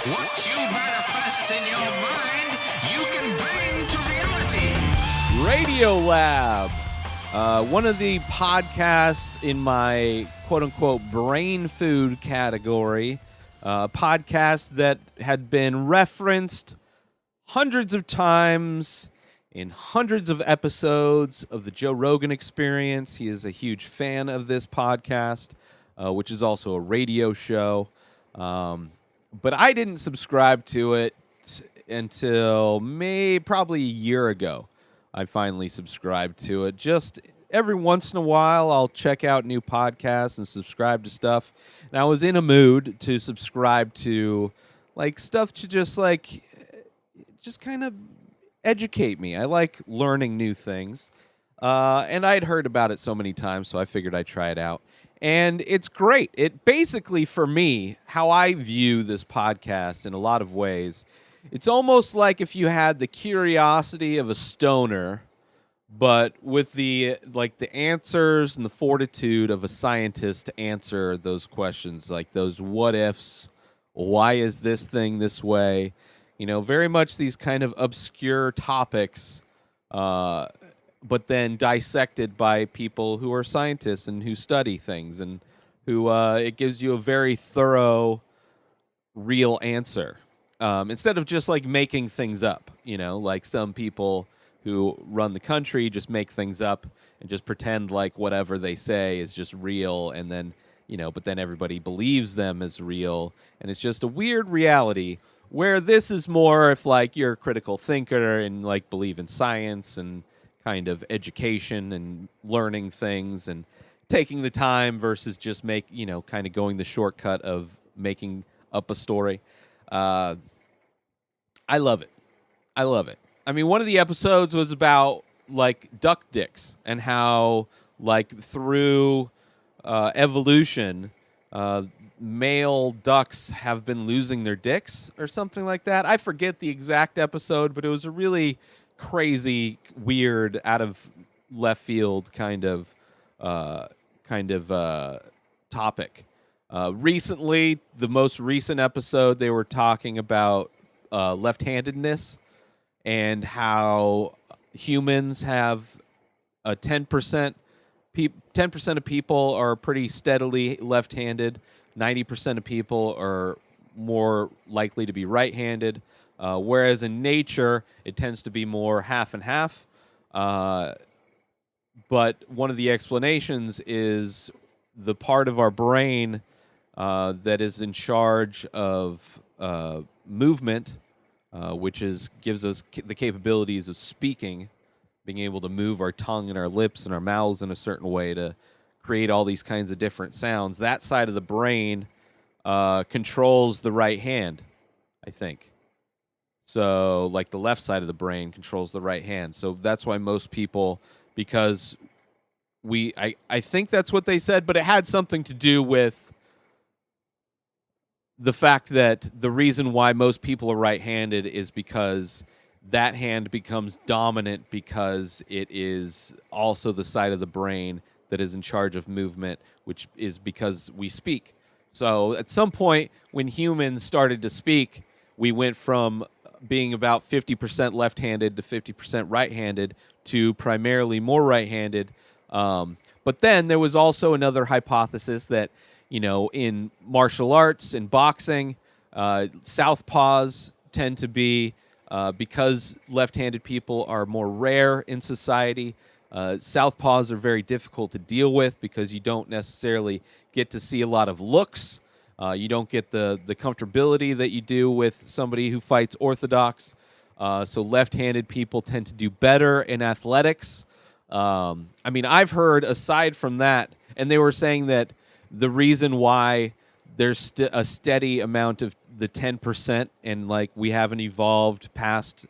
What you manifest in your mind, you can bring to reality. Radiolab, one of the podcasts in my quote-unquote brain food category, podcast that had been referenced hundreds of times in hundreds of episodes of the Joe Rogan Experience. He is a huge fan of this podcast, which is also a radio show. But I didn't subscribe to it until probably a year ago. I finally subscribed to it. Just every once in a while, I'll check out new podcasts and subscribe to stuff. And I was in a mood to subscribe to like stuff to just kind of educate me. I like learning new things. And I'd heard about it so many times, so I figured I'd try it out. And it's great. It basically, for me, how I view this podcast in a lot of ways, it's almost like if you had the curiosity of a stoner, but with the answers and the fortitude of a scientist to answer those questions, like those what ifs, why is this thing this way? You know, very much these kind of obscure topics, but then dissected by people who are scientists and who study things, and who it gives you a very thorough, real answer. Instead of just like making things up, you know, like some people who run the country just make things up and just pretend like whatever they say is just real, and then, you know, but then everybody believes them as real, and it's just a weird reality. Where this is more if like you're a critical thinker and like believe in science and kind of education and learning things and taking the time versus just kind of going the shortcut of making up a story. I love it. I love it. I mean, one of the episodes was about like duck dicks and how like through evolution, male ducks have been losing their dicks or something like that. I forget the exact episode, but it was a really crazy, weird, out of left field kind of topic. Recently, the most recent episode, they were talking about left-handedness and how humans have a 10% of people are pretty steadily left-handed. 90% of people are more likely to be right-handed. Whereas in nature, it tends to be more half and half. But one of the explanations is the part of our brain that is in charge of movement, which gives us the capabilities of speaking, being able to move our tongue and our lips and our mouths in a certain way to create all these kinds of different sounds. That side of the brain controls the right hand, I think. So, like, the left side of the brain controls the right hand. So that's why most people, because I think that's what they said, but it had something to do with the fact that the reason why most people are right-handed is because that hand becomes dominant because it is also the side of the brain that is in charge of movement, which is because we speak. So at some point when humans started to speak, we went from being about 50% left-handed to 50% right-handed to primarily more right-handed. But then there was also another hypothesis that, you know, in martial arts and boxing, southpaws tend to be, because left-handed people are more rare in society, southpaws are very difficult to deal with because you don't necessarily get to see a lot of looks. You don't get the comfortability that you do with somebody who fights orthodox. So left-handed people tend to do better in athletics. I mean, I've heard, aside from that, and they were saying that the reason why there's a steady amount of the 10% and like we haven't evolved past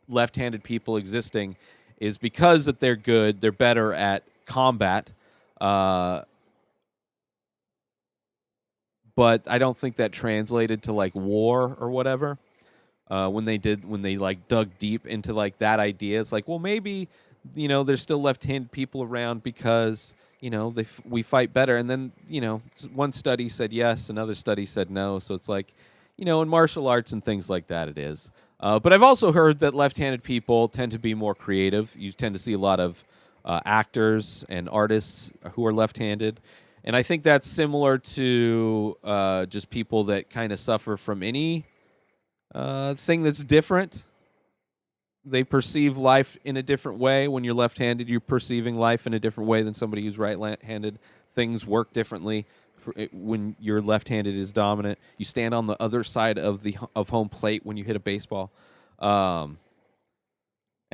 left-handed people existing is because that they're better at combat. But I don't think that translated to like war or whatever. When they like dug deep into like that idea, it's like, well, maybe, you know, there's still left-handed people around because, you know, we fight better. And then, you know, one study said yes, another study said no. So it's like, in martial arts and things like that, it is. But I've also heard that left-handed people tend to be more creative. You tend to see a lot of actors and artists who are left-handed. And I think that's similar to just people that kind of suffer from any thing that's different. They perceive life in a different way. When you're left-handed, you're perceiving life in a different way than somebody who's right-handed. Things work differently when you're left-handed is dominant. You stand on the other side of home plate when you hit a baseball. And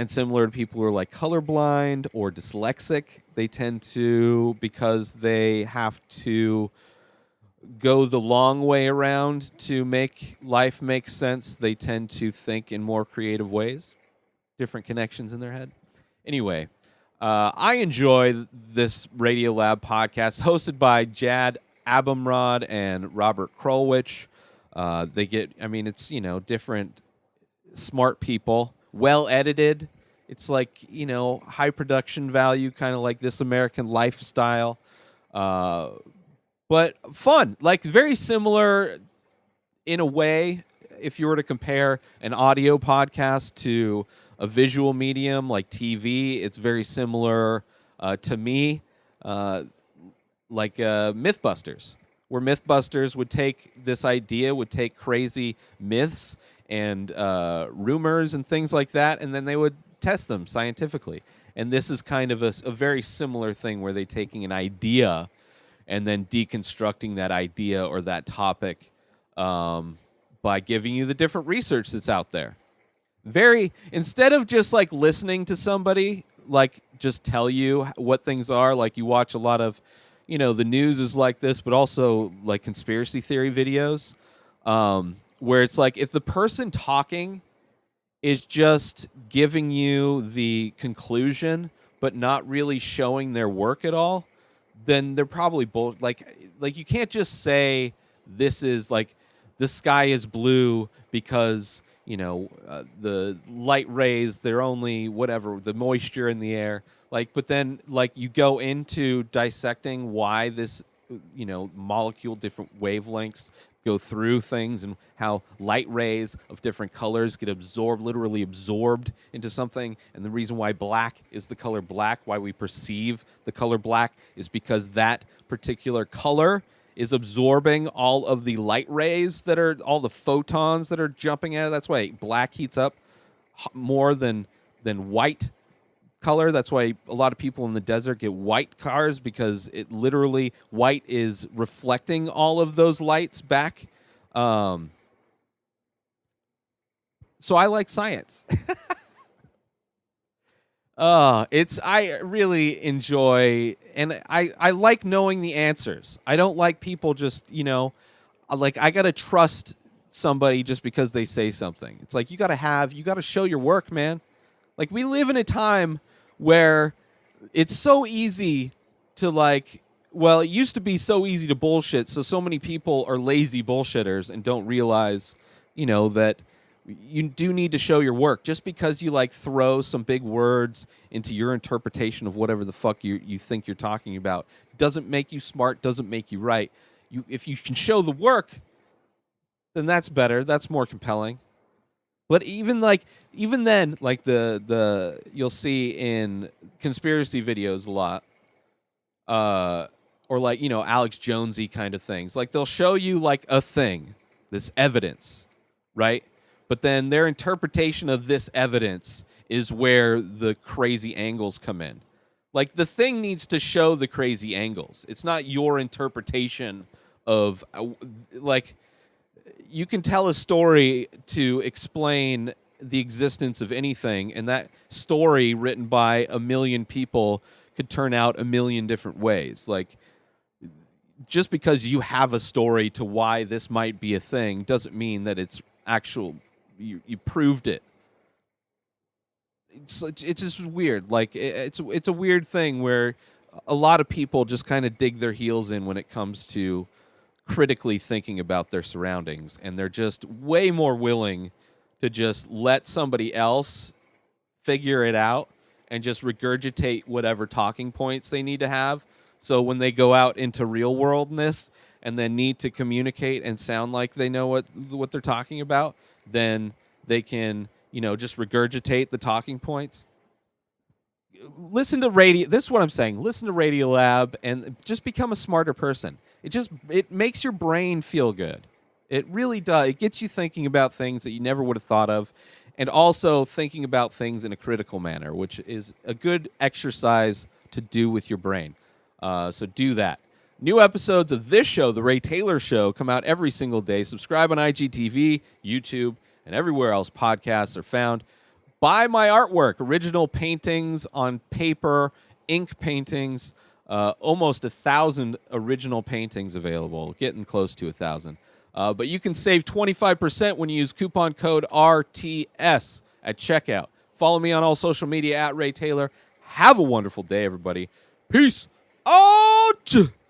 similar to people who are like colorblind or dyslexic, they tend to, because they have to go the long way around to make life make sense, they tend to think in more creative ways, different connections in their head. Anyway, I enjoy this Radiolab podcast hosted by Jad Abumrad and Robert Krulwich. It's, different smart people, well edited. It's like, high production value, kind of like This American Lifestyle. But fun, like very similar in a way, if you were to compare an audio podcast to a visual medium like TV, it's very similar to me, like Mythbusters, where Mythbusters would take this idea, would take crazy myths and rumors and things like that, and then they would test them scientifically. And this is kind of a very similar thing where they're taking an idea and then deconstructing that idea or that topic by giving you the different research that's out there. Instead of just like listening to somebody like just tell you what things are, like you watch a lot of, the news is like this, but also like conspiracy theory videos, where it's like if the person talking is just giving you the conclusion but not really showing their work at all, then they're probably like you can't just say this is like the sky is blue because the light rays, they're only whatever, the moisture in the air, but then you go into dissecting why this molecule, different wavelengths go through things, and how light rays of different colors get literally absorbed into something. And the reason why black is the color black, why we perceive the color black, is because that particular color is absorbing all of the light rays that are all the photons that are jumping at it. That's why black heats up more than white color. That's why a lot of people in the desert get white cars, because it literally, white is reflecting all of those lights back. So I like science. I really enjoy, and I like knowing the answers. I don't like people just, I got to trust somebody just because they say something. It's like, you got to show your work, man. Like, we live in a time where it's so easy to it used to be so easy to bullshit. So many people are lazy bullshitters and don't realize, that you do need to show your work. Just because you throw some big words into your interpretation of whatever the fuck you think you're talking about doesn't make you smart, doesn't make you right. If you can show the work, then that's better. That's more compelling. But even then, the you'll see in conspiracy videos a lot, or Alex Jonesy kind of things. They'll show you a thing, this evidence, right? But then their interpretation of this evidence is where the crazy angles come in. The thing needs to show the crazy angles. It's not your interpretation of you can tell a story to explain the existence of anything, and that story written by a million people could turn out a million different ways. Just because you have a story to why this might be a thing doesn't mean that it's actual. You proved it. It's just weird. It's a weird thing where a lot of people just kind of dig their heels in when it comes to critically thinking about their surroundings, and they're just way more willing to just let somebody else figure it out and just regurgitate whatever talking points they need to have. So when they go out into real worldness, and then need to communicate and sound like they know what they're talking about, then they can, just regurgitate the talking points. Listen to radio. This is what I'm saying. Listen to Radiolab and just become a smarter person. It makes your brain feel good. It really does. It gets you thinking about things that you never would have thought of, and also thinking about things in a critical manner, which is a good exercise to do with your brain. So do that. New episodes of this show, The Ray Taylor Show, come out every single day. Subscribe on IGTV, YouTube, and everywhere else podcasts are found. Buy my artwork, original paintings on paper, ink paintings, almost 1,000 original paintings available, getting close to 1,000. But you can save 25% when you use coupon code RTS at checkout. Follow me on all social media at Ray Taylor. Have a wonderful day, everybody. Peace out!